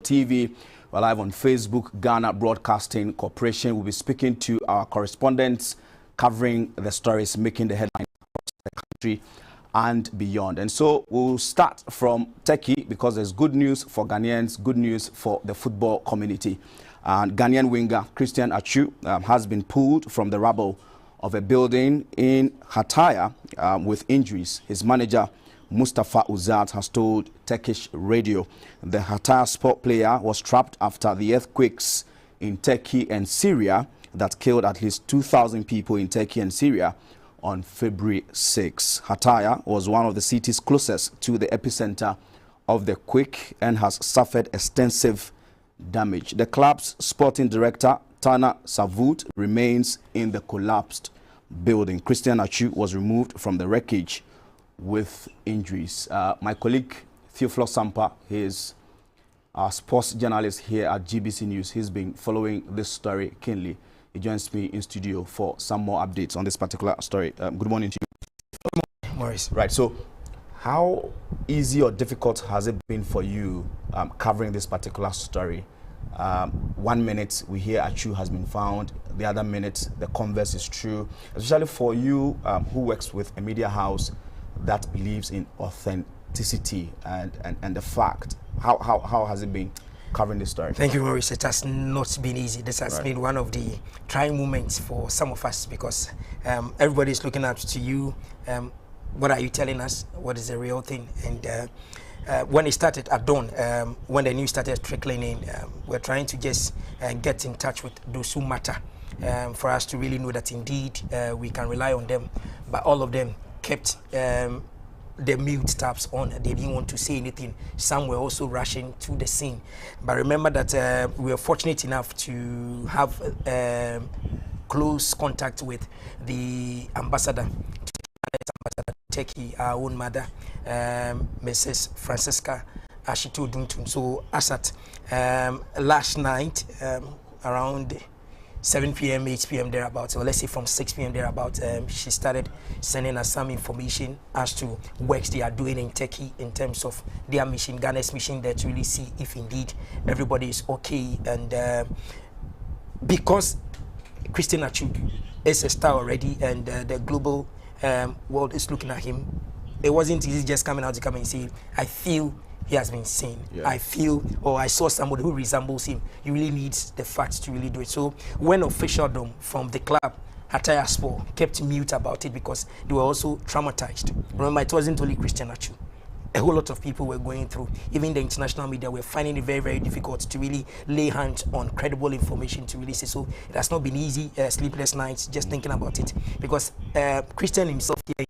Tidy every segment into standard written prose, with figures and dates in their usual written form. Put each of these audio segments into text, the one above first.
TV. We're live on Facebook, Ghana Broadcasting Corporation. We'll be speaking to our correspondents covering the stories making the headlines across the country and beyond. And so we'll start from Turkey because there's good news for Ghanaians, good news for the football community. And Ghanaian winger Christian Atsu has been pulled from the rubble of a building in Hataya with injuries. His manager Mustafa Uzat has told Turkish radio the Hataya sport player was trapped after the earthquakes in Turkey and Syria that killed at least 2,000 people in Turkey and Syria on February 6. Hataya was one of the cities closest to the epicenter of the quake and has suffered extensive damage. The club's sporting director, Tana Savut, remains in the collapsed building. Christian Atsu was removed from the wreckage with injuries. My colleague, Theophilus Sampa, he is our sports journalist here at GBC News. He's been following this story keenly. He joins me in studio for some more updates on this particular story. Good morning to you. Good morning, Maurice. Right, so how easy or difficult has it been for you covering this particular story? 1 minute we hear Atsu has been found, the other minute the converse is true, especially for you who works with a media house that believes in authenticity and the fact. How has it been covering this story? Thank you, Maurice. It has not been easy. This has been one of the trying moments for some of us because everybody is looking up to you. What are you telling us? What is the real thing? And when it started at dawn, when the news started trickling in, we're trying to just get in touch with those who matter for us to really know that indeed we can rely on them. But all of them kept the mute tabs on. They didn't want to say anything. Some were also rushing to the scene. But remember that we were fortunate enough to have close contact with the ambassador Turkey, our own mother, Mrs. Francisca Ashitu Duntun. So as at last night, around 7 p.m., 8 p.m. thereabouts, or let's say from 6 p.m. thereabouts, she started sending us some information as to works they are doing in Turkey in terms of their mission, Ghana's mission there, to really see if indeed everybody is okay. And because Christian Atsu is a star already and the global world is looking at him, it wasn't easy just coming out to come and say, I feel he has been seen. Yeah. I feel, or I saw somebody who resembles him. You really need the facts to really do it. So when officialdom from the club, Hataya Sport, kept mute about it because they were also traumatized. Remember, it wasn't only Christian Atsu. A whole lot of people were going through. Even the international media were finding it very, very difficult to really lay hands on credible information to really say. So it has not been easy, sleepless nights, just thinking about it. Because Christian himself here,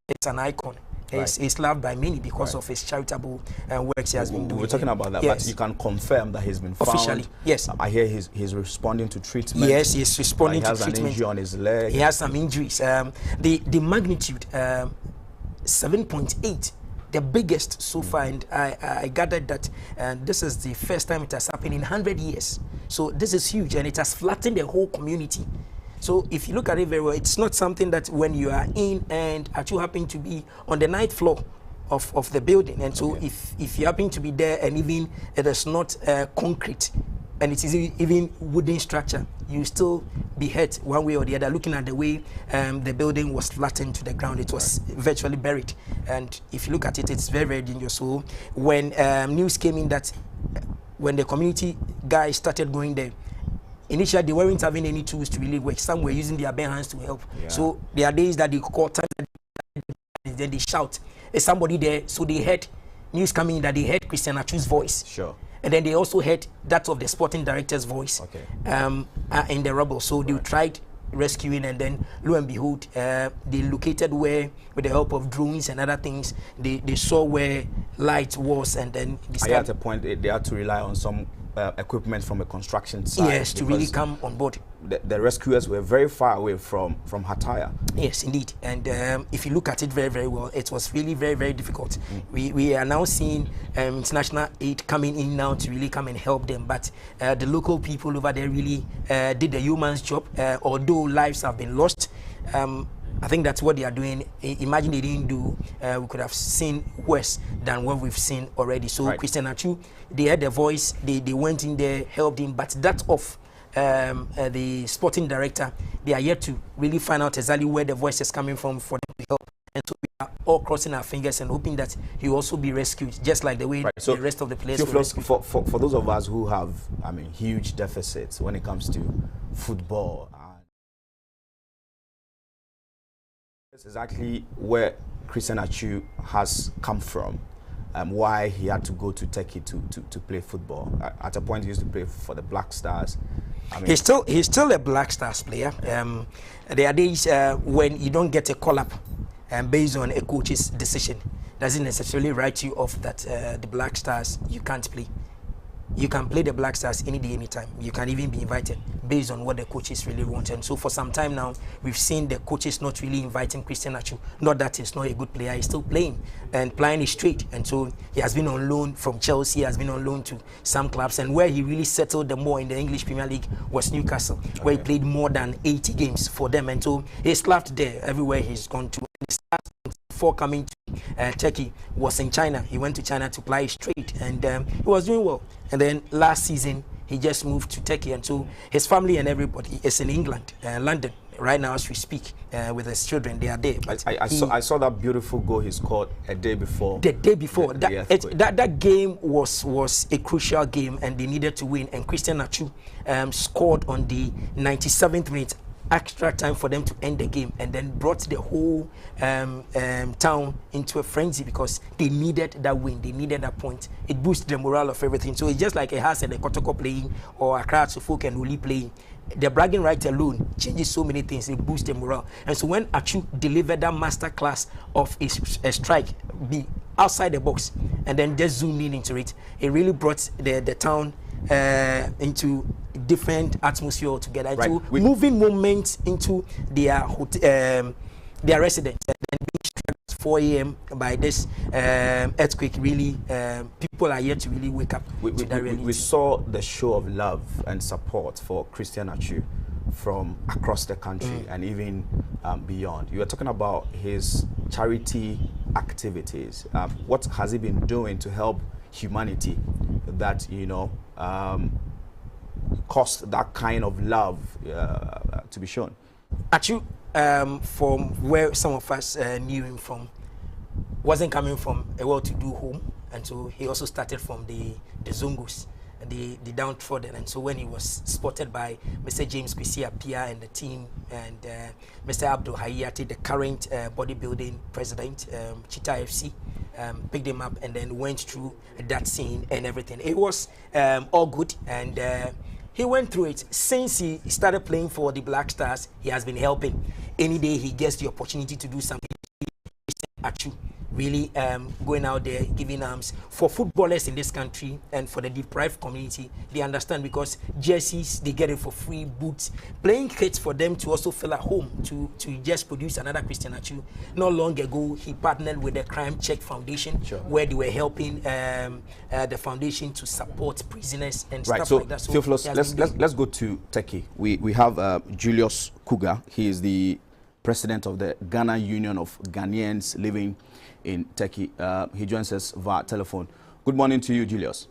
it's an icon. He's loved by many because of his charitable works he has been doing. We're talking about that, but you can confirm that he's been found. Officially, yes. I hear he's responding to treatment. Yes, he's responding to treatment. He has an injury on his leg. He has some injuries. The magnitude, 7.8. The biggest so far, and I gathered that this is the first time it has happened in 100 years. So this is huge, and it has flattened the whole community. So if you look at it very well, it's not something that when you are in and you happen to be on the ninth floor of the building, and so if you happen to be there and even it is not concrete and it is even wooden structure, you still be hurt one way or the other. Looking at the way the building was flattened to the ground, it was virtually buried. And if you look at it, it's very, very dangerous. So when news came in that when the community guys started going there, initially they weren't having any tools to really work. Some were using their bare hands to help. Yeah. So there are days that they call time, then they shout, "Is somebody there?" So they heard news coming in that they heard Christian Atsu's voice. Sure. And then they also heard that of the sporting director's voice in the rubble. So they tried rescuing, and then lo and behold, they located where, with the help of drones and other things, they saw where light was, and then they started. At a point they had to rely on some equipment from a construction site. Yes, to really come on board. The rescuers were very far away from Hataya. Yes, indeed. And if you look at it very, very well, it was really very, very difficult. We are now seeing international aid coming in now to really come and help them. But the local people over there really did the human's job. Although lives have been lost, I think that's what they are doing. Imagine they didn't do, we could have seen worse than what we've seen already. So Christian Achu, they had the voice, they went in there, helped him, but that of the sporting director, they are yet to really find out exactly where the voice is coming from for them to help. And so we are all crossing our fingers and hoping that he will also be rescued, just like the way so the rest of the players were rescued. For those of us who have, I mean, huge deficits when it comes to football, this is actually where Christian Achu has come from. Why he had to go to Turkey to play football. At a point, he used to play for the Black Stars. I mean, he's still a Black Stars player. There are days when you don't get a call-up based on a coach's decision. Doesn't necessarily write you off that the Black Stars you can't play. You can play the Black Stars any day, anytime. You can even be invited based on what the coaches really want. And so for some time now, we've seen the coaches not really inviting Christian Achu. Not that he's not a good player, he's still playing and playing is straight. And so he has been on loan from Chelsea, has been on loan to some clubs. And where he really settled the more in the English Premier League was Newcastle, where he played more than 80 games for them. And so he's loved there everywhere he's gone to. Before coming to Turkey was in China. He went to China to play straight, and he was doing well. And then last season he just moved to Turkey, and so his family and everybody is in England, London right now as we speak, with his children. They are there. But I saw that beautiful goal he scored a day before. The day before that game was a crucial game, and they needed to win. And Christian Achu scored on the 97th minute. Extra time for them to end the game, and then brought the whole town into a frenzy because they needed that win, they needed that point. It boosted the morale of everything. So it's just like a Haas and a Kotoko playing, or a Accra Folk and Uli playing. The bragging right alone changes so many things. It boosts the morale. And so when Achu delivered that master class of a strike, be outside the box, and then just zoomed in into it, it really brought the town into different atmosphere altogether, into moving moments into their residence. And then being struck at 4 a.m. by this earthquake, really, people are yet to really wake up to that reality. We saw the show of love and support for Christian Achu from across the country and even beyond. You were talking about his charity activities. What has he been doing to help humanity that, you know, caused that kind of love to be shown? Achu, from where some of us knew him from, wasn't coming from a well-to-do home, and so he also started from the Zungus, the downtrodden. And so when he was spotted by Mr. James Kwesi Appiah and the team, and Mr. Abdul Hayati, the current bodybuilding president, Cheetah FC, picked him up and then went through that scene and everything. It was all good, and he went through it. Since he started playing for the Black Stars, he has been helping. Any day he gets the opportunity to do something, Achu really going out there, giving arms for footballers in this country and for the deprived community. They understand, because jerseys, they get it for free, boots, playing kits for them to also feel at home, to just produce another Christian Achu. Not long ago, he partnered with the Crime Check Foundation, where they were helping the foundation to support prisoners and stuff like that. So Theophilus, let's go to Turkey. We have Julius Kuga. He is the president of the Ghana Union of Ghanaians living in Turkey. He joins us via telephone. Good morning to you, Julius.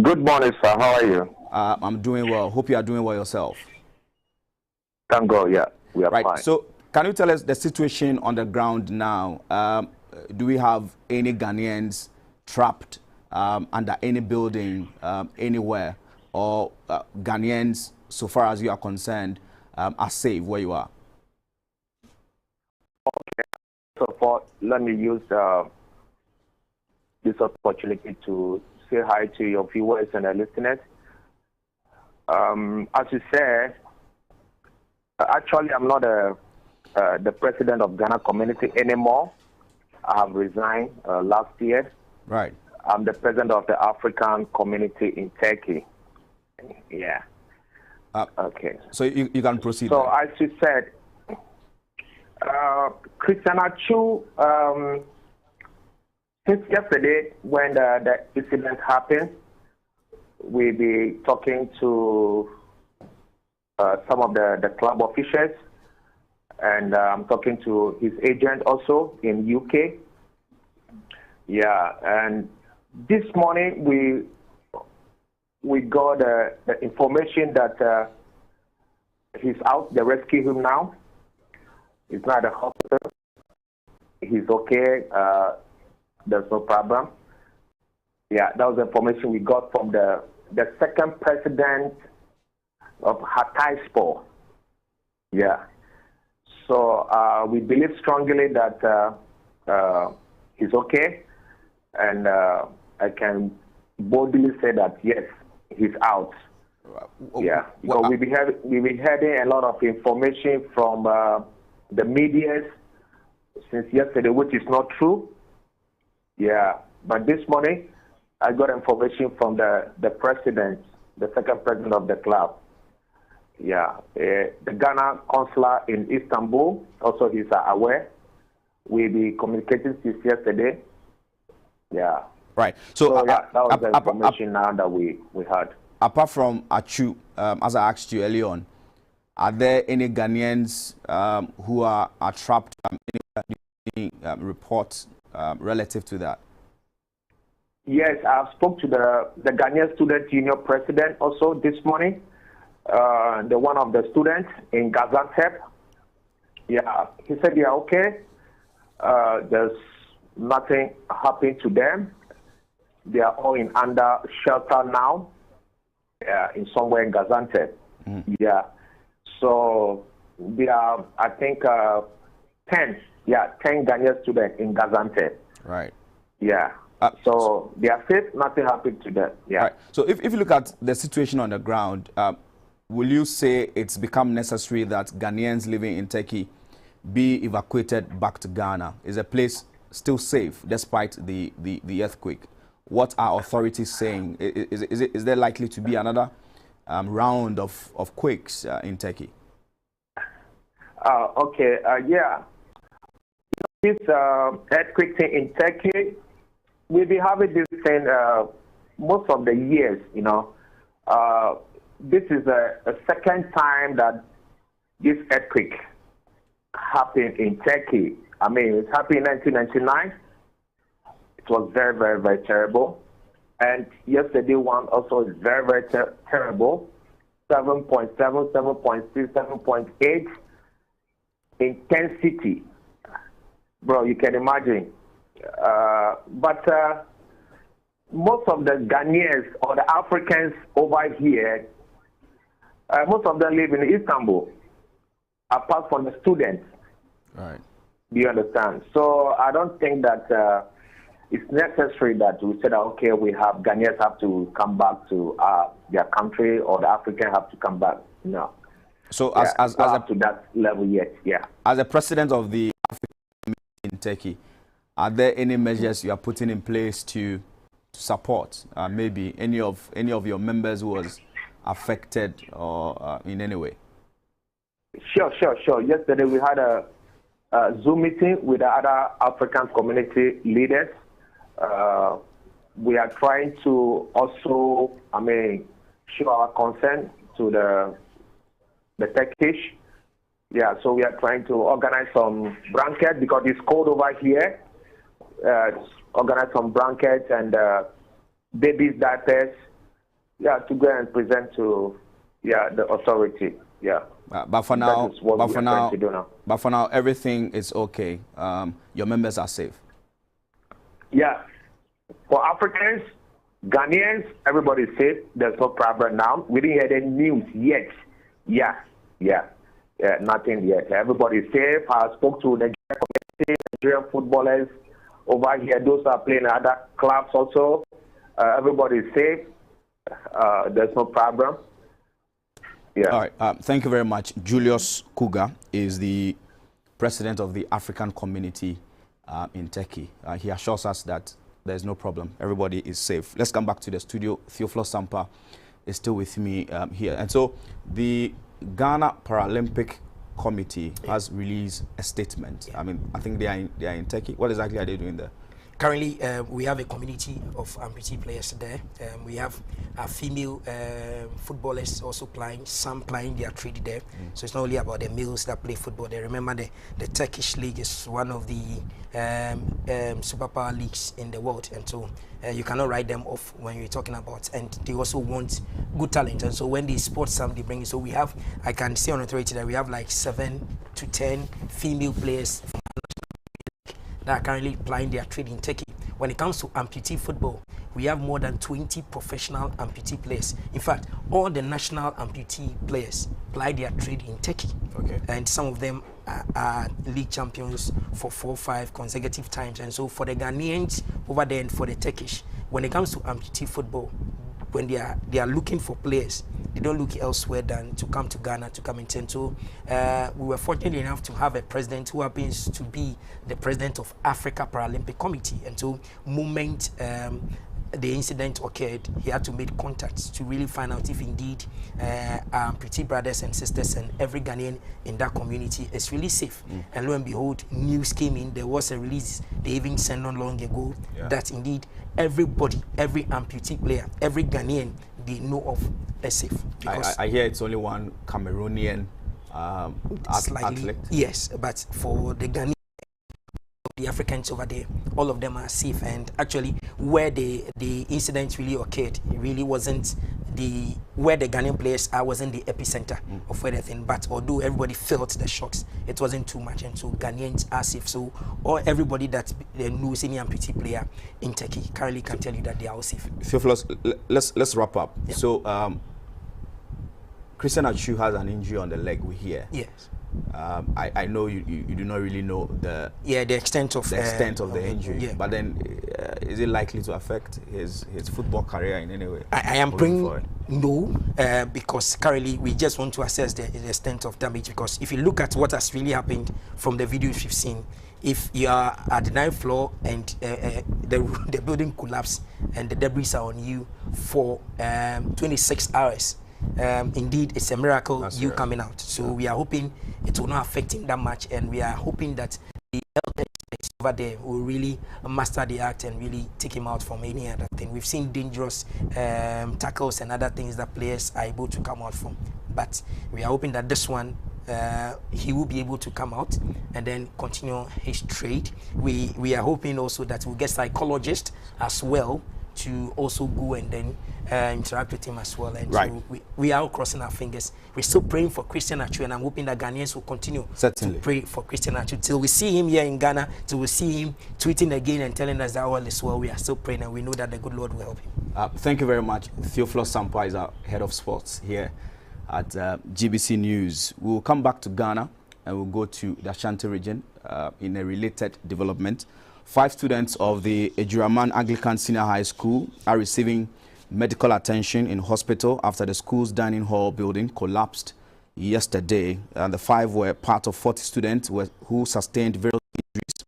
Good morning, sir. How are you? I'm doing well. Hope you are doing well yourself. Thank God, yeah. We are fine. So can you tell us the situation on the ground now? Do we have any Ghanaians trapped under any building anywhere, or Ghanaians, so far as you are concerned, are safe where you are? Okay. So let me use this opportunity to say hi to your viewers and listeners. As you said, actually I'm not the president of Ghana community anymore. I have resigned last year. Right. I'm the president of the African community in Turkey. Yeah. Okay. So you can proceed. So then. as you said, Christian Achu, since yesterday when the incident happened, we'll be talking to some of the club officials, and I'm talking to his agent also in UK. Yeah, and this morning we got the information that he's out. They rescue him now. He's not at the hospital. He's okay. There's no problem. Yeah, that was the information we got from the second president of Hatay Sport. Yeah. So we believe strongly that he's okay, and I can boldly say that yes, he's out. Yeah, because we've been having a lot of information from the media since yesterday, which is not true. Yeah, but this morning I got information from the president, the second president of the club. Yeah, the Ghana consular in Istanbul also is aware. We've been communicating since yesterday. Yeah. Right. So yeah, that was the information now that we had. Apart from Achu, as I asked you earlier on, are there any Ghanaians who are trapped? Any reports relative to that? Yes, I've spoke to the Ghanaian Student Union president also this morning. The one of the students in Gaziantep. Yeah, he said they are okay. There's nothing happened to them. They are all in under shelter now. In somewhere in Gaziantep. Yeah. So there are, I think, 10 Ghanaian students in Gaziantep. Right. Yeah. So they are safe. Nothing happened to them. Yeah. Right. So if you look at the situation on the ground, will you say it's become necessary that Ghanaians living in Turkey be evacuated back to Ghana? Is the place still safe despite the earthquake? What are authorities saying? Is there likely to be another round of quakes in Turkey? Okay. Yeah. This earthquake thing in Turkey, we've been having this thing most of the years. You know, this is a second time that this earthquake happened in Turkey. I mean, it happened in 1999. It was very, very, very terrible. And yesterday one also is very, very terrible. 7.7, 7.6, 7.8 intensity. Bro, you can imagine. But most of the Ghanaians or the Africans over here, most of them live in Istanbul, apart from the students. Right. Do you understand? So I don't think that it's necessary that we said, okay, we have Ghanaians have to come back to their country, or the Africans have to come back. No. So yeah, as up to that level yet, yeah. As a president of the African community in Turkey, are there any measures you are putting in place to support maybe any of your members who was affected or in any way? Sure. Yesterday we had a Zoom meeting with the other African community leaders. We are trying to also, show our concern to the Turkish. Yeah, so we are trying to organize some blankets because it's cold over here. Organize some blankets and babies' diapers. Yeah, to go and present to the authority. Yeah. But for now, everything is okay. Your members are safe. Yeah. For Africans, Ghanaians, everybody is safe. There's no problem now. We didn't hear any news yet. Yeah. Nothing yet. Everybody is safe. I spoke to the Nigerian footballers over here. Those are playing in other clubs also. Everybody is safe. There's no problem. Yeah. All right. Thank you very much. Julius Kuga is the president of the African community in Turkey. He assures us that there's no problem. Everybody is safe. Let's come back to the studio. Theophilus Sampa is still with me here. And so the Ghana Paralympic Committee has released a statement. I think they are in Turkey. What exactly are they doing there? currently, we have a community of amputee players there. We have female footballers also playing, some playing their trade there. So it's not only about the males that play football. They remember the Turkish league is one of the superpower leagues in the world, and so you cannot write them off when you're talking about. And they also want good talent, and so when they sport some, they bring it. So we have, I can see on authority that we have like 7 to 10 female players that are currently playing their trade in Turkey. When it comes to amputee football, we have more than 20 professional amputee players. In fact, all the national amputee players ply their trade in Turkey. Okay. And some of them are league champions for 4 or 5 consecutive times. And so for the Ghanaians over there and for the Turkish, when it comes to amputee football, when they are looking for players, they don't look elsewhere than to come to Ghana to come and train. So we were fortunate enough to have a president who happens to be the president of Africa Paralympic Committee. And so moment the incident occurred, he had to make contacts to really find out if indeed our amputee brothers and sisters and every Ghanaian in that community is really safe. And lo and behold, news came in. There was a release they even sent not long ago that indeed everybody, every amputee player, every Ghanaian they know of is safe. I hear it's only one Cameroonian athlete. Yes, but for the Ghanaian, the Africans over there, all of them are safe. And actually, where the incident really occurred, it really wasn't where the Ghanaian players are, wasn't the epicenter of everything. But although everybody felt the shocks, it wasn't too much, and so Ghanaians are safe. So everybody that knows any amputee player in Turkey currently can tell you that they are all safe. Theophilus, let's wrap up. Yeah. So Christian Atsu has an injury on the leg, we hear. Yes. I know you do not really know the extent of the injury, but then is it likely to affect his football career in any way? I am praying no, because currently we just want to assess the extent of damage, because if you look at what has really happened from the videos we've seen, if you are at the 9th floor and the building collapsed and the debris are on you for 26 hours, indeed it's a miracle. That's you right. Coming out. So we are hoping it will not affect him that much, and we are hoping that the health experts over there will really master the act and really take him out from any other thing. We've seen dangerous tackles and other things that players are able to come out from, but we are hoping that this one he will be able to come out and then continue his trade. We are hoping also that we'll get psychologists as well to also go and then interact with him as well. And right. So we are all crossing our fingers. We're still praying for Christian Atsu, and I'm hoping that Ghanaians will continue to pray for Christian Atsu till we see him here in Ghana, till we see him tweeting again and telling us that all is well. We are still praying, and we know that the good Lord will help him. Thank you very much. Theophilus Sampa is our head of sports here at GBC News. We'll come back to Ghana and we'll go to the Ashanti region in a related development. 5 students of the Ejuraman Anglican Senior High School are receiving medical attention in hospital after the school's dining hall building collapsed yesterday. And the 5 were part of 40 students who sustained various injuries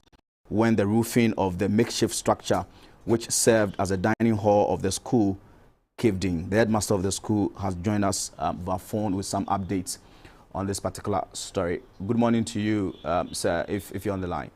when the roofing of the makeshift structure, which served as a dining hall of the school, caved in. The headmaster of the school has joined us via phone with some updates on this particular story. Good morning to you, sir, if you're on the line.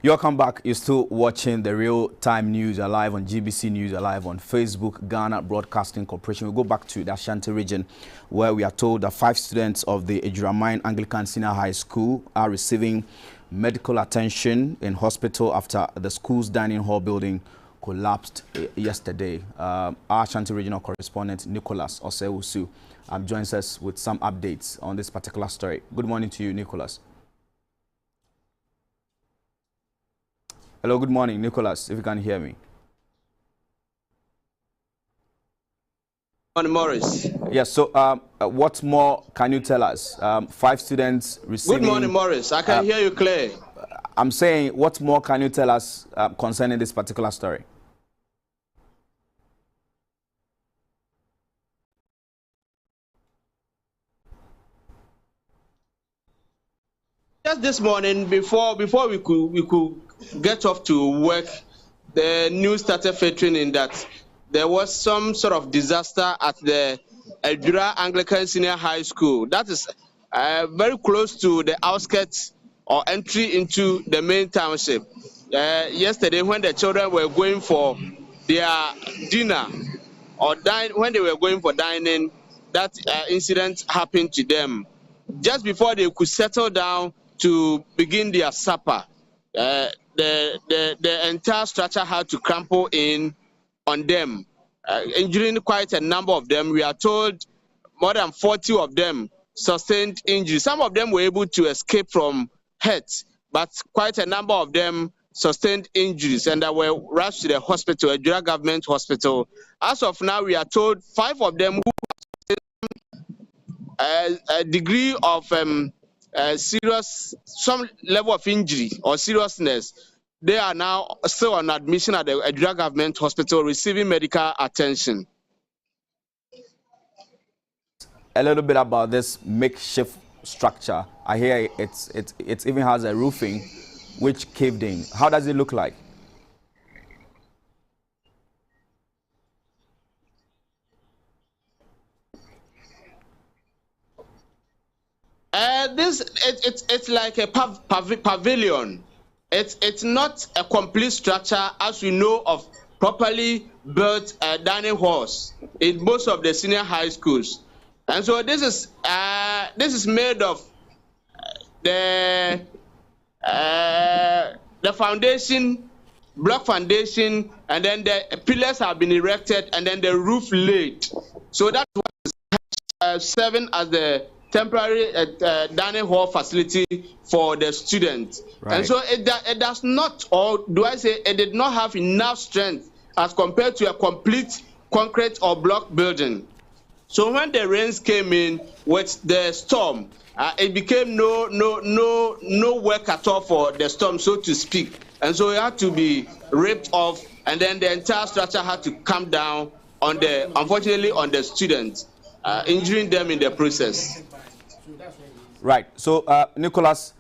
Welcome back. You're still watching the real-time news alive on GBC News alive on Facebook, Ghana Broadcasting Corporation. We'll go back to the Ashanti region, where we are told that 5 students of the Ejuraman Anglican Senior High School are receiving medical attention in hospital after the school's dining hall building collapsed yesterday. Our Ashanti regional correspondent Nicholas Osewusu joins us with some updates on this particular story. Good morning to you, Nicholas. Hello, good morning, Nicholas, if you can hear me. Good morning, Morris. Yes, so what more can you tell us? 5 students receiving... Good morning, Morris. I can hear you clear. I'm saying, what more can you tell us concerning this particular story? Just this morning, before we could get off to work, the news started filtering in that there was some sort of disaster at the Edura Anglican Senior High School. That is very close to the outskirts or entry into the main township. Yesterday, when the children were going for their dinner or when they were going for dining, that incident happened to them. Just before they could settle down to begin their supper, the entire structure had to crumple in on them, injuring quite a number of them. We are told more than 40 of them sustained injuries. Some of them were able to escape from hurt, but quite a number of them sustained injuries and they were rushed to the hospital, a Edura government hospital. As of now, we are told 5 of them who have a degree of some level of injury or seriousness. They are now still on admission at the Edura government hospital receiving medical attention. A little bit about this makeshift structure. I hear it even has a roofing which caved in. How does it look like? It's like a pavilion. It's not a complete structure as we know of properly built dining halls in most of the senior high schools, and so this is made of the foundation, block foundation, and then the pillars have been erected, and then the roof laid. So that's what is serving as the temporary dining hall facility for the students. Right. And so it does not, or do I say it did not have enough strength as compared to a complete concrete or block building. So when the rains came in with the storm, it became no work at all for the storm, so to speak. And so it had to be ripped off, and then the entire structure had to come down on unfortunately on the students, injuring them in the process. Right. So, Nicholas,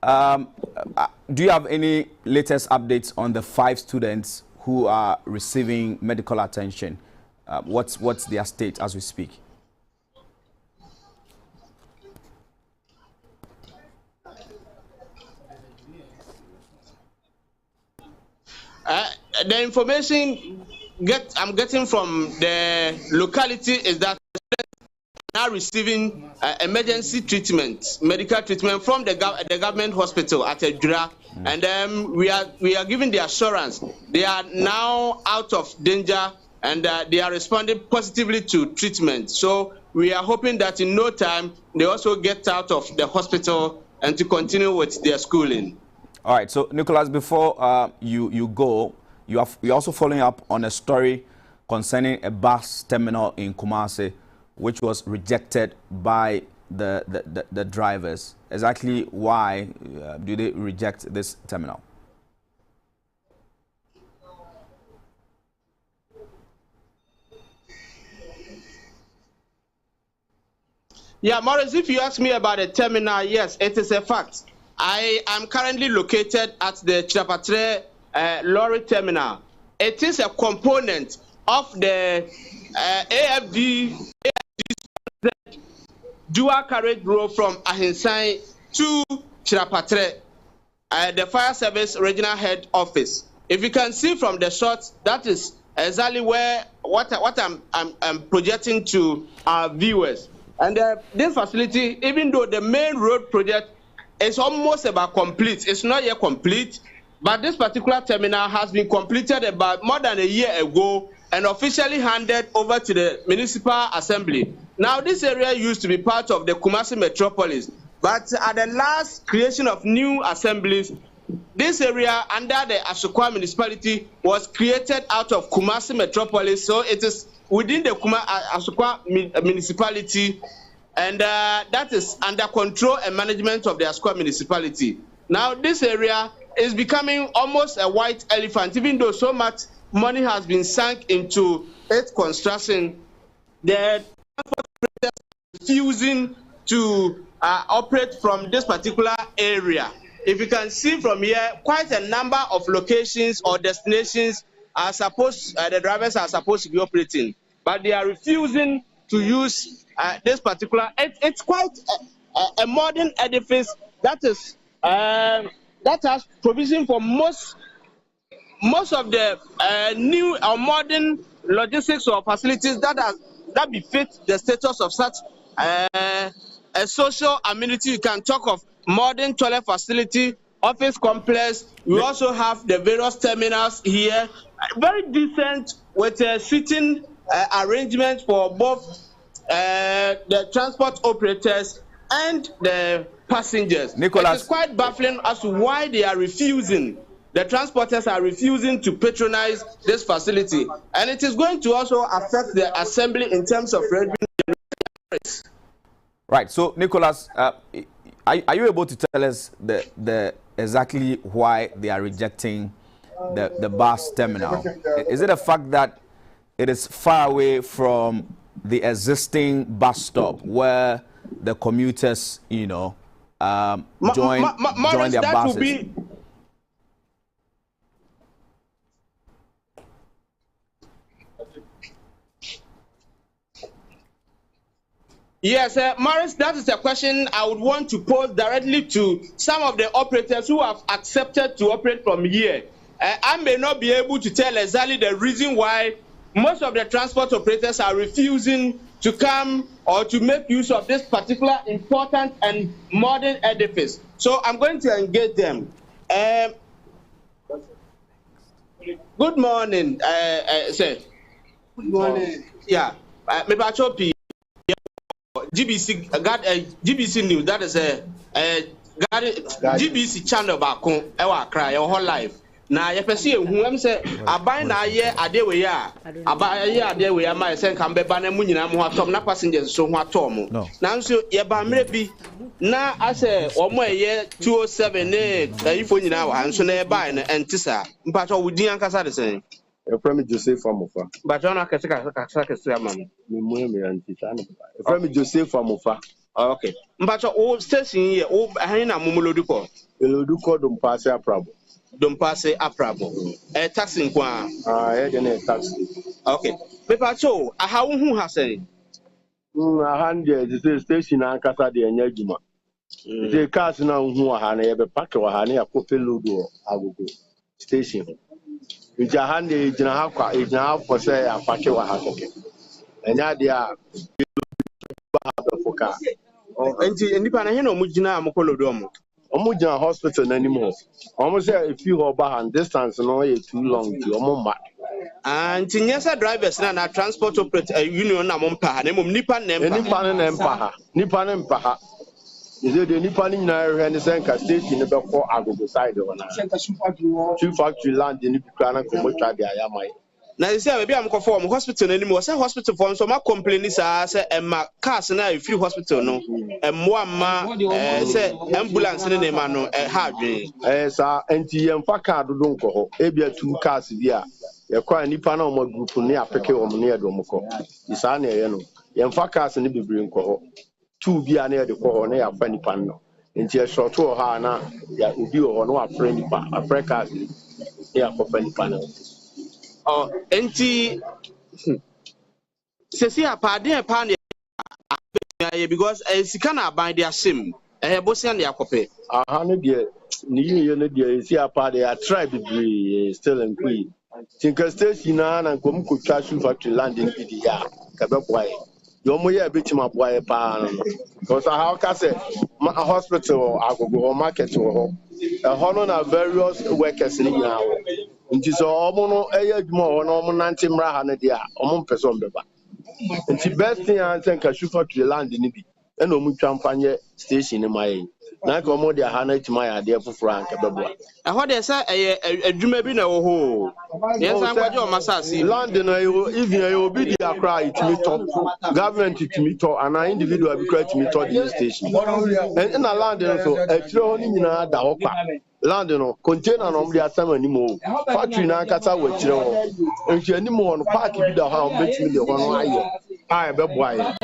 do you have any latest updates on the 5 students who are receiving medical attention? What's their state as we speak? The information I'm getting from the locality is that now receiving emergency treatment, medical treatment from the government hospital at Edura, and we are given the assurance they are now out of danger and they are responding positively to treatment. So we are hoping that in no time they also get out of the hospital and to continue with their schooling. All right. So Nicholas, before you go, you're also following up on a story concerning a bus terminal in Kumasi, which was rejected by the drivers. Exactly why do they reject this terminal? Yeah, Morris, if you ask me about the terminal, yes, it is a fact. I am currently located at the Chirapatre lorry terminal. It is a component of the AFD dual carriage road from Ahinsai to Chirapatre, the fire service regional head office. If you can see from the shots, that is exactly where what I'm projecting to our viewers. And this facility, even though the main road project is almost about complete, it's not yet complete. But this particular terminal has been completed about more than a year ago and officially handed over to the municipal assembly. Now, this area used to be part of the Kumasi metropolis, but at the last creation of new assemblies, this area under the Asokwa municipality was created out of Kumasi metropolis, so it is within the Asokwa municipality, and that is under control and management of the Asokwa municipality. Now, this area is becoming almost a white elephant, even though so much money has been sunk into its construction. The transport operators are refusing to operate from this particular area. If you can see from here, quite a number of locations or destinations are supposed, the drivers are supposed to be operating, but they are refusing to use this particular. It's quite a modern edifice that is that has provision for most of the new or modern logistics or facilities that befit the status of such a social amenity. You can talk of modern toilet facility, office complex. We also have the various terminals here, very decent with a seating arrangement for both the transport operators and the passengers. Nicholas, it is quite baffling as to why they are refusing. The transporters are refusing to patronize this facility, and it is going to also affect the assembly in terms of revenue. Right. So, Nicholas, are you able to tell us the exactly why they are rejecting the bus terminal? Is it a fact that it is far away from the existing bus stop where the commuters, you know, join their buses? Yes, Morris, that is a question I would want to pose directly to some of the operators who have accepted to operate from here. I may not be able to tell exactly the reason why most of the transport operators are refusing to come or to make use of this particular important and modern edifice. So I'm going to engage them. Good morning, sir. Good morning. Yeah, GBC News, that is a GBC channel back on our cry your whole life. Now, if I see who am say, I buy na ye a day we are, I buy a year a day we are my son can be banner moon and what Tom na passengers so what Tom. Now, so ye ba maybe now I say, or more year 207 if we now and so nearby and Tissa, but all with the Ancasa the same. A friend Joseph Famofa. But on a Cassaman, Mummy and Titana. A friend Joseph Famofa. Okay. But all station here, oh, Hina Mumuloduko. Eloduko don't pass a problem. Don't pass a problem. A taxing qua. I had a taxi. Okay. Pepacho, how who has said? 100 is station and Casa de Nejuma. The cars now who are Hane, pack or Hane, a coffee ludo, I will go. Station. Which are handy in a half for say a packet or Hakoke. And idea for car. And Nipana Mujina Mokolodomo. Omuja hospital anymore. Almost a few over distance no too long to Omoma. And Tinyasa drivers na transport operator union Namompa, Nipan Empaha. Nipan Empaha. Is it the Nipan in Renaissance station in the before Agogo side of two factory land in Nipana Komocha de Ayamai. Now, you say, maybe I'm conform hospital anymore. Say hospital for so my complaints are say, and my cars now free hospital no, and more say ambulance in the man no hard. Sir, NTM Faka don't go. Ebia 2 cars here. You cry Nipana or group near Peke or near Domoko. It's an eno. Yamfakas and the bring coho. 2 be near the coho near Fanny Pano. Into a short to Hana, ya Udio or no a friend, a precast here for Fanny Pano. Oh, NT Ceci a pardon a pan because as you cannot buy their sim, a Bosian de Acope. 100 years, you see a party, a tribe still in Queen. Tinker station and come could cash you factory land in PDR, Cabapway. Your moya bit my boy pan. Because how can say a hospital or market or a honor various workers in now. It is all more no nantimra hanadia, person beba. And the best thing I think I should for the land in it. And no champagne station in my na komo dia hana my idea for Frank bebo. And what they say a dream be no ho. Yes, I'm going to massage. London, even I will be the cry to me talk, government to me talk, and an individual be cry to me talk the station. And in a London, so a throne in a daopa. London, container on the assembly anymore. Factory na kasa with you. And you anymore on park with the house, bet me the one I be boy.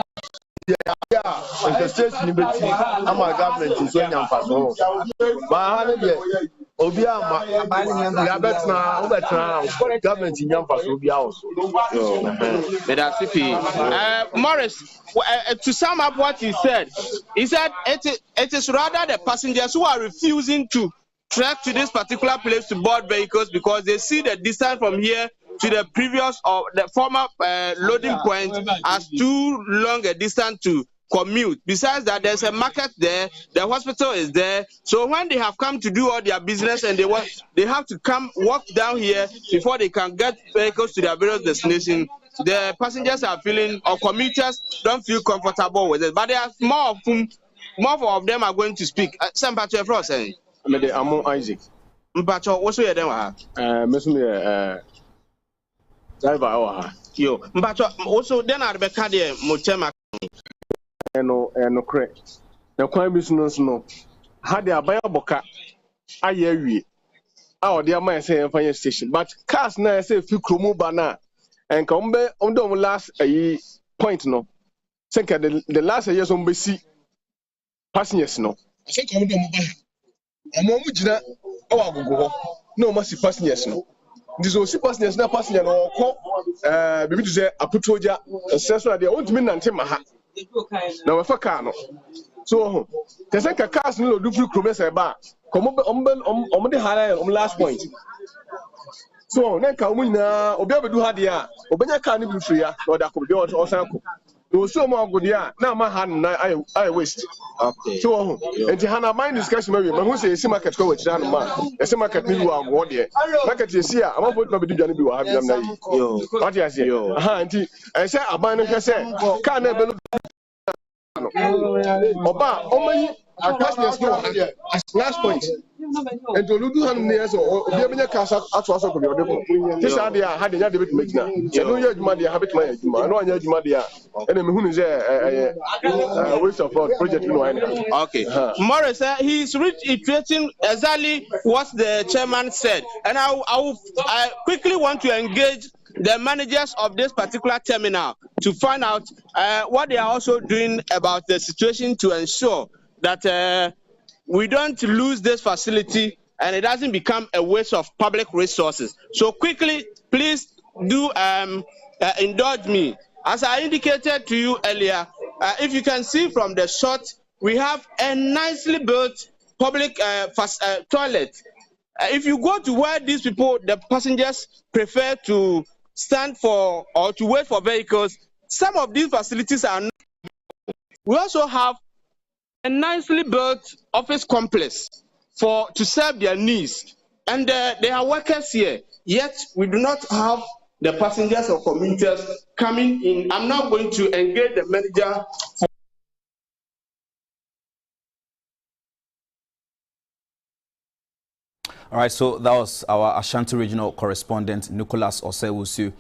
Yeah, and the station in between, I'm a government is when I'm passing. But Obia, government in Yampas will be out. Morris, to sum up what he said it is rather the passengers who are refusing to trek to this particular place to board vehicles because they see the distance from here to the previous or the former loading point as too long a distance to commute. Besides that, there's a market there, the hospital is there. So when they have come to do all their business and they have to come walk down here before they can get vehicles to their various destinations, the passengers are feeling, or commuters don't feel comfortable with it. But there are more of them are going to speak. Some part of us saying, I'm Isaac. Mpacho, what's your name? Miss me, driver. Yo, Mpacho, also then I'll be carrying Mochema. No, correct. The crime business no. Had the abaya boka, I hear we. Our dear man say fire station, but cars now say few chromo bana and come be on the last a point no. Think the last years on BC passengers no. I say come down Amomujina our go no massive passengers no. This was passengers na passenger no call baby to say aputoja session they want me nante maha. Now if I can so the second cars no do free promesa ba come on the high on last point. So na ka mu na obi abedu ha de a obenya car no be free ya or da ko de o san ko. No so mo go de a na ma ha na I waste. Okay. So and Hana mind discussion maybe man who say see market ko we tira no ma. E see market ni wo agwo de. Market you see a am for to be do bi wo ha bi na yi. Yo. What you say? Aha nti e say aban no hwe say car na be Oba, omani attachments no as last point. And to do hand near so be a cash at was of the other. This idea had the other bit make now. You know your money habit my no your money and who is a waste of project. Okay. Morris, he's reiterating exactly what the chairman said, and I quickly want to engage the managers of this particular terminal to find out what they are also doing about the situation to ensure that we don't lose this facility and it doesn't become a waste of public resources. So quickly, please do indulge me. As I indicated to you earlier, if you can see from the shot, we have a nicely built public toilet. If you go to where these people, the passengers, prefer to stand for or to wait for vehicles, some of these facilities are not. We also have a nicely built office complex to serve their needs, and there are workers here, yet we do not have the passengers or commuters coming in. I'm not going to engage the manager for All right, so that was our Ashanti regional correspondent, Nicholas Osewusu,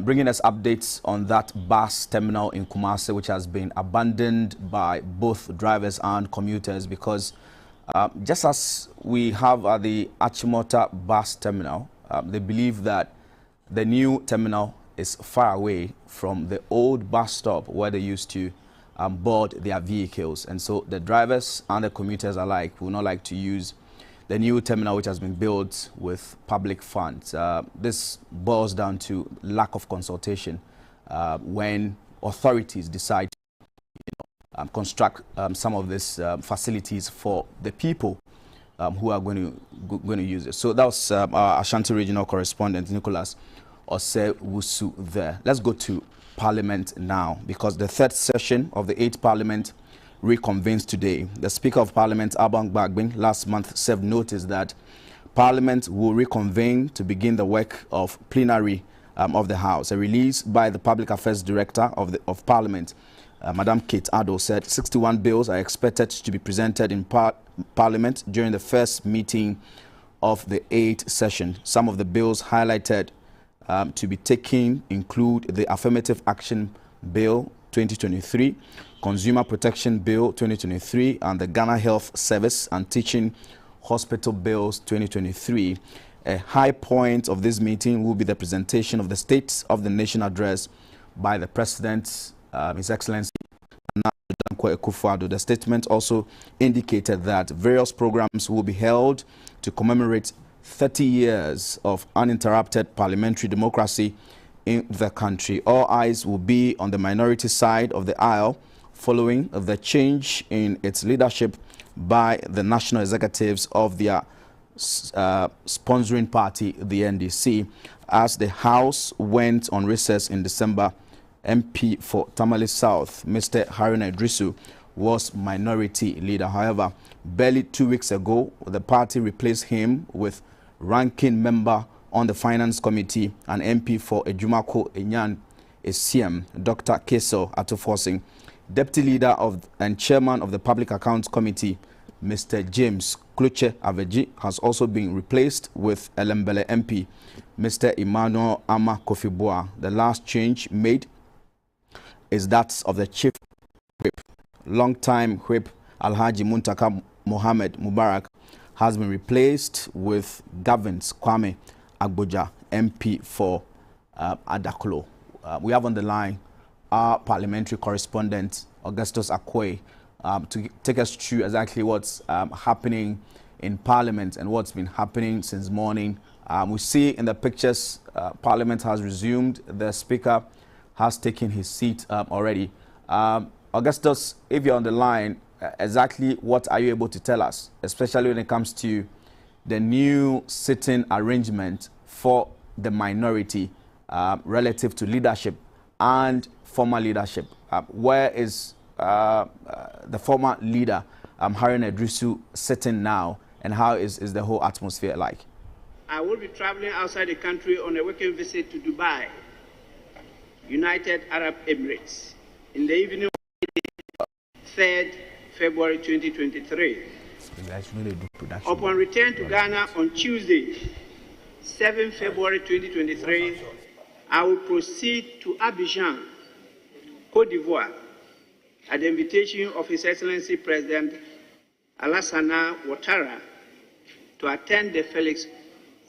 bringing us updates on that bus terminal in Kumasi, which has been abandoned by both drivers and commuters because just as we have at the Achimota bus terminal, they believe that the new terminal is far away from the old bus stop where they used to board their vehicles. And so the drivers and the commuters alike will not like to use the new terminal, which has been built with public funds. This boils down to lack of consultation when authorities decide to construct some of these facilities for the people who are going to use it. So that was our Ashanti regional correspondent, Nicholas Ose Wusu there. Let's go to Parliament now, because the third session of the 8th Parliament reconvenes today. The Speaker of Parliament, Abang Bagbin, last month served notice that Parliament will reconvene to begin the work of plenary of the House. A release by the Public Affairs Director of Parliament, Madam Kate Addo, said 61 bills are expected to be presented in Parliament during the first meeting of the 8th session. Some of the bills highlighted to be taken include the Affirmative Action Bill 2023, Consumer Protection Bill 2023, and the Ghana Health Service and Teaching Hospital Bills 2023. A high point of this meeting will be the presentation of the State of the Nation address by the President, His Excellency Akufo-Addo. The statement also indicated that various programs will be held to commemorate 30 years of uninterrupted parliamentary democracy in the country. All eyes will be on the minority side of the aisle following the change in its leadership by the national executives of their sponsoring party, the NDC. As the House went on recess in December, MP for Tamale South, Mr. Haruna Idrisu, was minority leader. However, barely 2 weeks ago, the party replaced him with ranking member on the Finance Committee and MP for Ejumako Enyan Esiem, Dr. Keso Atufosin. Deputy leader and chairman of the Public Accounts Committee, Mr. James Kluche Aveji, has also been replaced with Elembele MP, Mr. Emmanuel Ama Kofibua. The last change made is that of the chief whip. Long-time whip Alhaji Muntaka Mohammed Mubarak has been replaced with Gavins Kwame Agboja, MP for Adaklo. We have on the line our parliamentary correspondent, Augustus Akwe, to take us through exactly what's happening in Parliament and what's been happening since morning. We see in the pictures, Parliament has resumed. The Speaker has taken his seat already. Augustus, if you're on the line, exactly what are you able to tell us, especially when it comes to the new sitting arrangement for the minority relative to leadership and former leadership? Where is the former leader, Haruna Idrisu, sitting now, and how is the whole atmosphere like? I will be traveling outside the country on a working visit to Dubai, United Arab Emirates, in the evening of 3rd February 2023. Upon return to Ghana on Tuesday, 7 February 2023, I will proceed to Abidjan, Côte d'Ivoire, at the invitation of His Excellency President Alassane Ouattara, to attend the Felix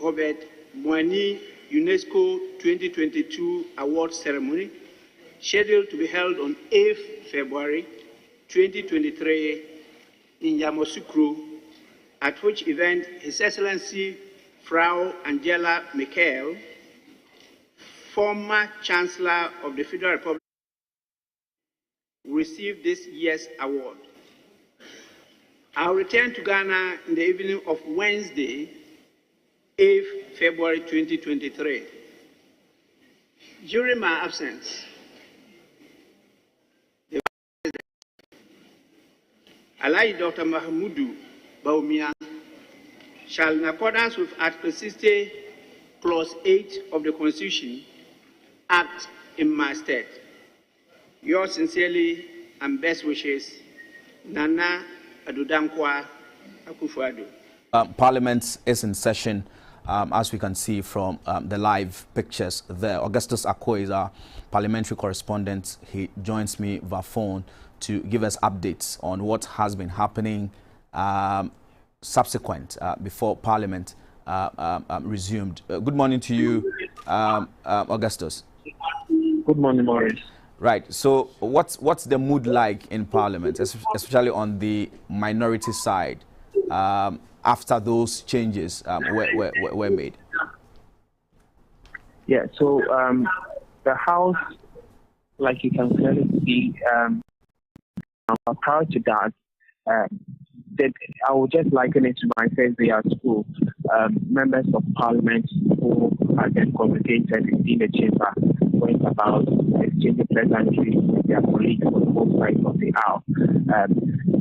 Robert Moigny UNESCO 2022 award ceremony, scheduled to be held on 8th February 2023 in Yamoussoukro, at which event His Excellency Frau Angela Merkel, former Chancellor of the Federal Republic, received this year's award. I'll return to Ghana in the evening of Wednesday, 8th February 2023. During my absence, the President, Alhaji Dr. Mahamudu Bawumia, shall, in accordance with Article 60, Clause 8 of the Constitution, act in my stead. Yours sincerely and best wishes, Nana Adudankwa Akufo-Addo. Parliament is in session, as we can see from the live pictures there. Augustus Akwe is our parliamentary correspondent. He joins me via phone to give us updates on what has been happening subsequent before Parliament resumed. Good morning to you, Augustus. Good morning, Maurice. Right. So what's the mood like in Parliament, especially on the minority side, after those changes were made? Yeah, so the House, like you can clearly see, prior to that, I would just liken it to my first day at school. Members of Parliament who and congregated in the chamber went about exchanging pleasantries with their colleagues on both sides of the aisle.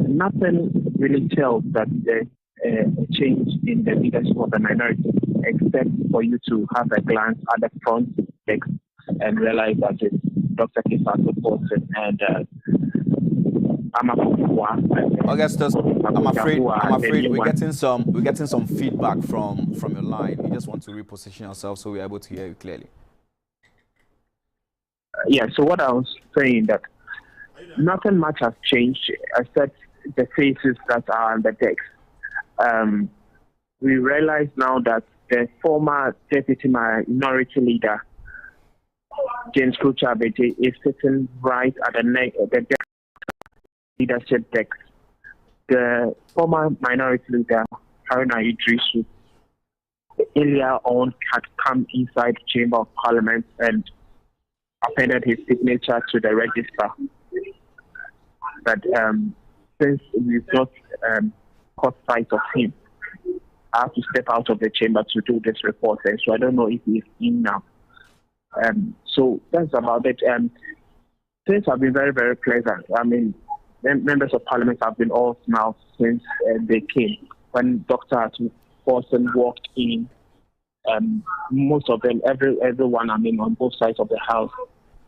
Nothing really tells that there's a change in the leadership of the minority, except for you to have a glance at the front text and realize that it's Dr. Kifato Paulson and Augustus, I'm afraid we're getting some feedback from your line. We just want to reposition ourselves so we're able to hear you clearly. Yeah, so what I was saying that nothing much has changed except the faces that are on the decks. We realize now that the former deputy minority leader, James Kuchabete, is sitting right at the leadership deck. The former minority leader, Haruna Idrisu, earlier on had come inside the Chamber of Parliament and appended his signature to the register. But since we've not caught sight of him, I have to step out of the chamber to do this report. And so I don't know if he's in now. So that's about it. Things have been very, very pleasant. I mean, members of parliament have been all smiles since they came. When Dr. Paulson walked in, most of them, everyone, I mean, on both sides of the house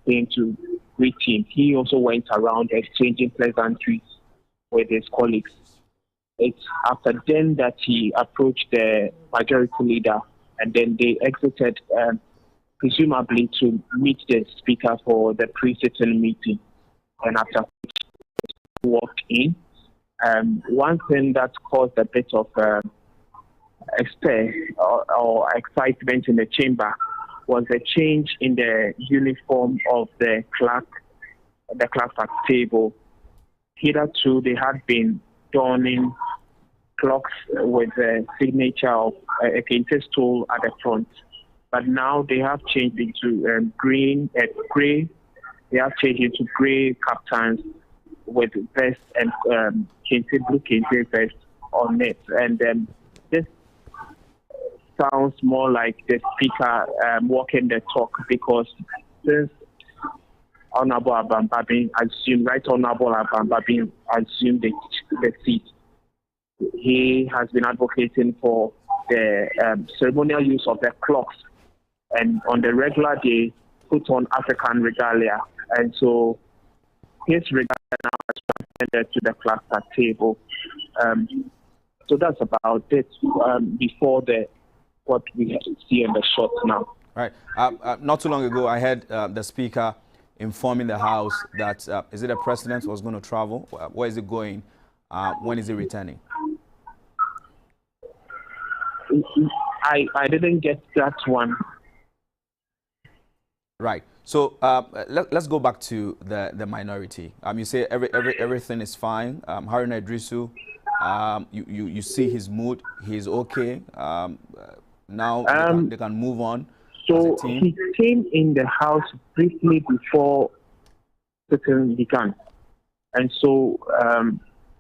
came to greet him. He also went around exchanging pleasantries with his colleagues. It's after then that he approached the majority leader, and then they exited, presumably to meet the speaker for the pre-sitting meeting. And after he walked in, one thing that caused a bit of or excitement in the chamber was the change in the uniform of the clerk at table. Hitherto, they had been donning clocks with the signature of a Kente stool at the front, but now they have changed into grey. They have changed into grey kaftans with vest and blue Kente vest on it, and this sounds more like the speaker walking the talk, because since Honorable Abambabin assumed, Right Honorable Abambabin assumed the seat, he has been advocating for the ceremonial use of the clocks, and on the regular day put on African regalia, and so his regalia now has transcended to the cluster table. So that's about it. Before what we see in the shot now. Right. Not too long ago, I heard the speaker informing the House that is it the president was going to travel? Where is it going? When is he returning? I didn't get that one. Right. So let's go back to the minority. You say everything is fine. Haruna Idrisu, you see his mood. He's okay. Now they can move on. So he came in the house briefly before sitting began, and so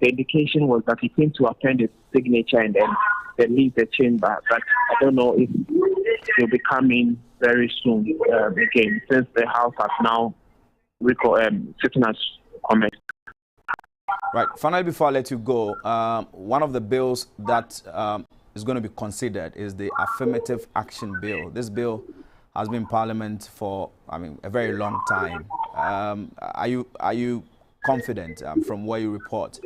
the indication was that he came to append his signature and then leave the chamber. But I don't know if he'll be coming very soon again, since the house has now sitting as comment. Right. Finally, before I let you go, one of the bills that is going to be considered is the affirmative action bill. This bill has been in Parliament for, a very long time. Are you confident, from where you report,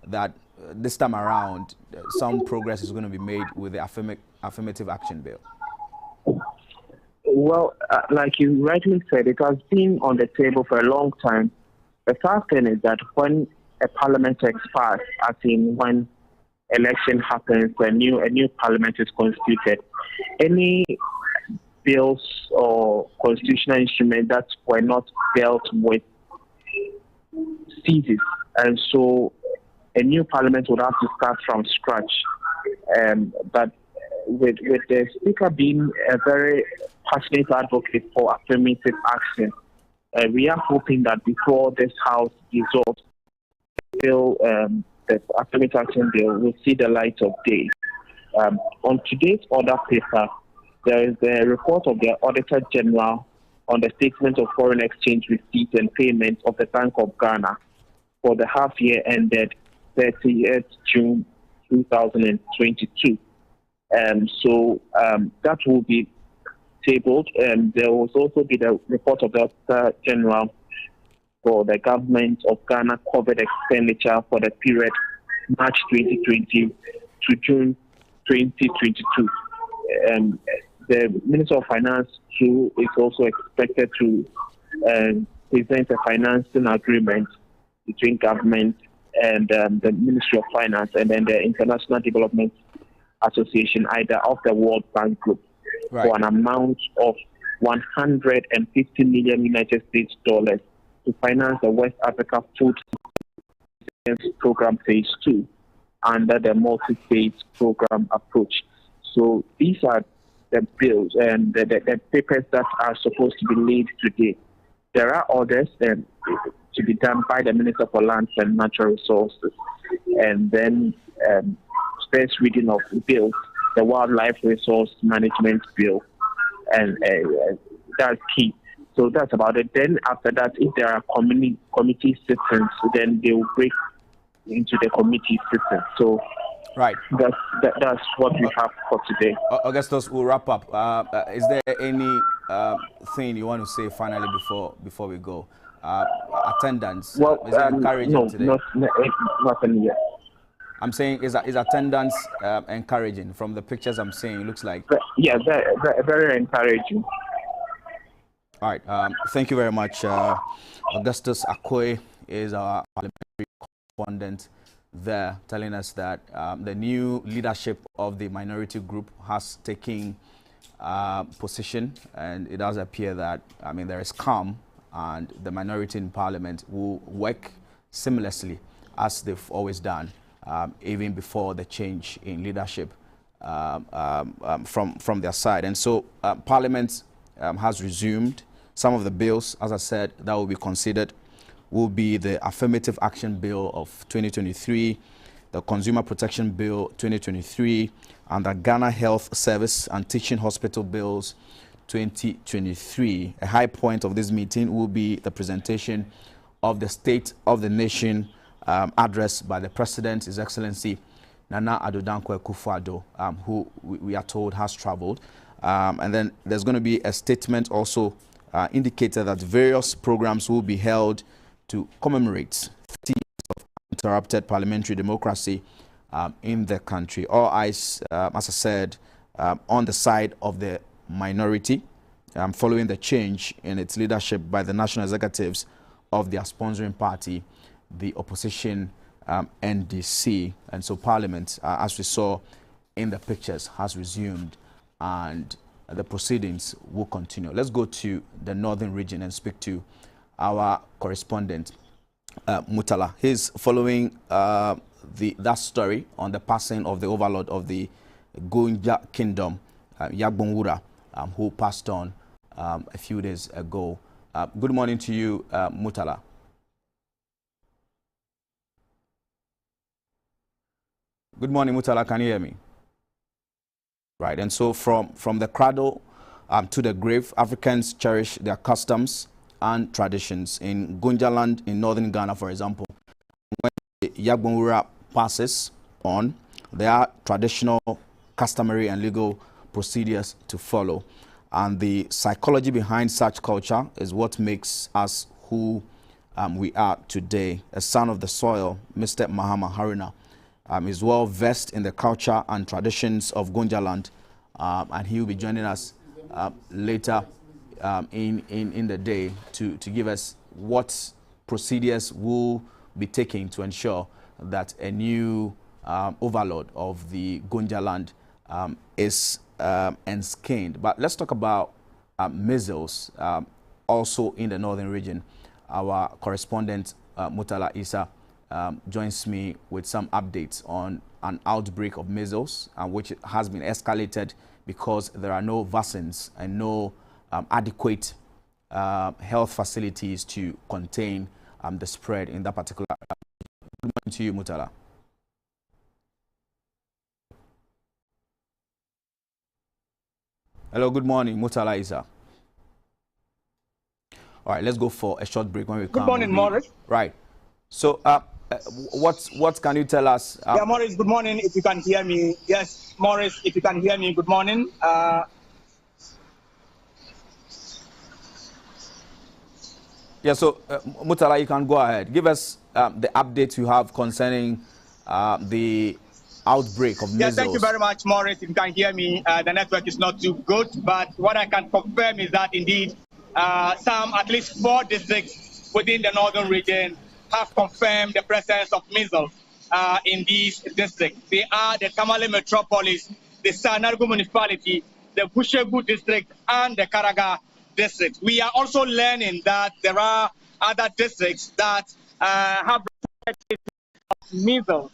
that this time around some progress is going to be made with the affirmative action bill? Well, like you rightly said, it has been on the table for a long time. The first thing is that when a parliament expires, as in when election happens, a new parliament is constituted, any bills or constitutional instruments that were not dealt with ceases, and so a new parliament would have to start from scratch. But with the speaker being a very passionate advocate for affirmative action, we are hoping that before this House dissolves, the affirmative action bill will see the light of day. On today's order paper, there is a report of the Auditor General on the statement of foreign exchange receipts and payments of the Bank of Ghana for the half year ended 30th June 2022. That will be tabled. There will also be the report of the Auditor General for the government of Ghana COVID expenditure for the period March 2020 to June 2022. The Minister of Finance too is also expected to present a financing agreement between government and the Ministry of Finance and then the International Development Association, either of the World Bank Group, for an amount of 150 million United States dollars to finance the West Africa Food Program Phase 2 under the multi-phase program approach. So these are the bills and the papers that are supposed to be laid today. There are others to be done by the Minister for Lands and Natural Resources. And then first reading of the bill, the Wildlife Resource Management Bill. And that's key. So that's about it. Then after that, if there are committee sittings, then they will break into the committee sittings. So that's what we have for today. Augustus, we'll wrap up. Is there any thing you want to say finally before we go? Attendance. Is it encouraging today? Nothing yet. I'm saying is attendance encouraging from the pictures I'm seeing? It looks like. Yeah, very encouraging. All right. Thank you very much. Augustus Akoy is our parliamentary correspondent there, telling us that the new leadership of the minority group has taken position, and it does appear that there is calm, and the minority in parliament will work seamlessly as they've always done, even before the change in leadership from their side. And so parliament has resumed. Some of the bills, as I said, that will be considered will be the Affirmative Action Bill of 2023, the Consumer Protection Bill 2023, and the Ghana Health Service and Teaching Hospital Bills 2023. A high point of this meeting will be the presentation of the State of the Nation address by the President, His Excellency Nana Addo Dankwa Akufo-Addo, who we are told has traveled. And then there's going to be a statement also indicated that various programs will be held to commemorate 50 years of uninterrupted parliamentary democracy in the country. All eyes, as I said, on the side of the minority, following the change in its leadership by the national executives of their sponsoring party, the opposition NDC. And so Parliament, as we saw in the pictures, has resumed, and the proceedings will continue. Let's go to the northern region and speak to our correspondent, Mutala. He's following that story on the passing of the overlord of the Gonja Kingdom, Yagbonwura, who passed on a few days ago. Good morning to you, Mutala. Good morning, Mutala. Can you hear me? Right. And so from the cradle to the grave, Africans cherish their customs and traditions. In Gonja land in northern Ghana, for example, when the Yagbonwura passes on, there are traditional, customary and legal procedures to follow. And the psychology behind such culture is what makes us who we are today. A son of the soil, Mr. Mahama Haruna is well versed in the culture and traditions of Gonja land, and he will be joining us later in the day to give us what procedures will be taken to ensure that a new overlord of the Gonja land is enskinned. But let's talk about measles also in the northern region. Our correspondent Mutala Isa joins me with some updates on an outbreak of measles, which has been escalated because there are no vaccines and no adequate health facilities to contain the spread in that particular. Good morning to you, Mutala. Hello, good morning, Mutala Isa. All right, let's go for a short break. When we come, good morning, Morris. Right. So, what can you tell us? Yeah, Morris, good morning, if you can hear me. Yes, Morris, if you can hear me, good morning. Yeah, so Mutala, you can go ahead. Give us the updates you have concerning the outbreak of measles. Yes, thank you very much, Morris. If you can hear me, the network is not too good, but what I can confirm is that indeed at least 4 districts within the northern region have confirmed the presence of measles in these districts. They are the Tamale Metropolis, the Sanargu Municipality, the Bushegu District, and the Karaga District. We are also learning that there are other districts that have measles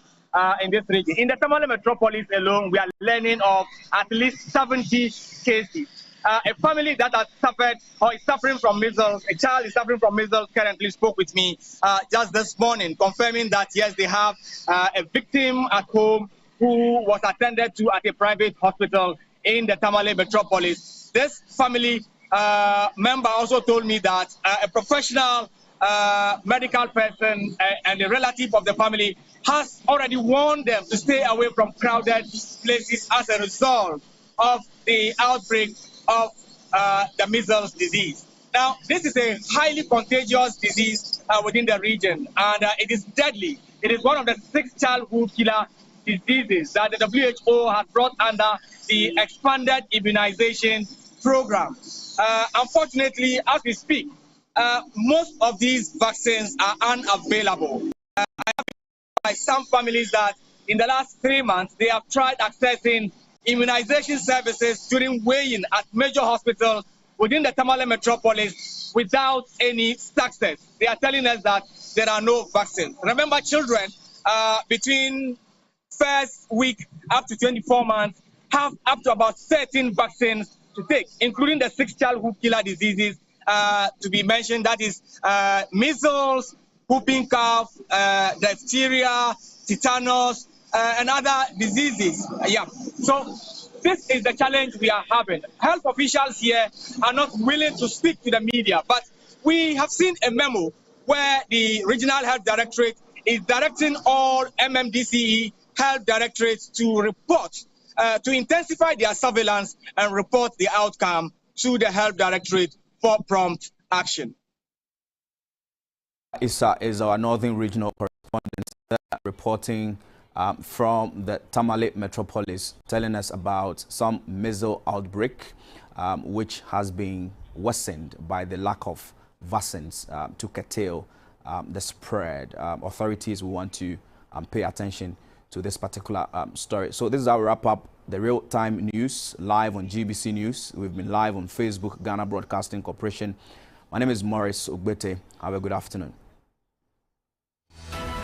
in this region. In the Tamale Metropolis alone, we are learning of at least 70 cases. A family that has suffered or is suffering from measles, a child is suffering from measles, currently spoke with me just this morning, confirming that yes, they have a victim at home who was attended to at a private hospital in the Tamale Metropolis. This family member also told me that a professional medical person and a relative of the family has already warned them to stay away from crowded places as a result of the outbreak of the measles disease. Now, this is a highly contagious disease within the region, and it is deadly. It is one of the 6 childhood killer diseases that the WHO has brought under the expanded immunization program. Unfortunately, as we speak, most of these vaccines are unavailable. I have by some families that in the last 3 months, they have tried accessing immunization services during weighing at major hospitals within the Tamale Metropolis without any success. They are telling us that there are no vaccines. Remember, children between first week up to 24 months have up to about 13 vaccines to take, including the 6 childhood killer diseases to be mentioned. That is measles, whooping cough, diphtheria, tetanus, and other diseases. So this is the challenge we are having. Health officials here are not willing to speak to the media, but we have seen a memo where the Regional Health Directorate is directing all MMDCE health directorates to report, to intensify their surveillance and report the outcome to the Health Directorate for prompt action. Issa is our Northern Regional Correspondent reporting from the Tamale Metropolis, telling us about some measles outbreak, which has been worsened by the lack of vaccines to curtail the spread. Authorities will want to pay attention to this particular story. So this is our wrap up the real-time news live on GBC News. We've been live on Facebook, Ghana Broadcasting Corporation. My name is Morris Ogbete. Have a good afternoon.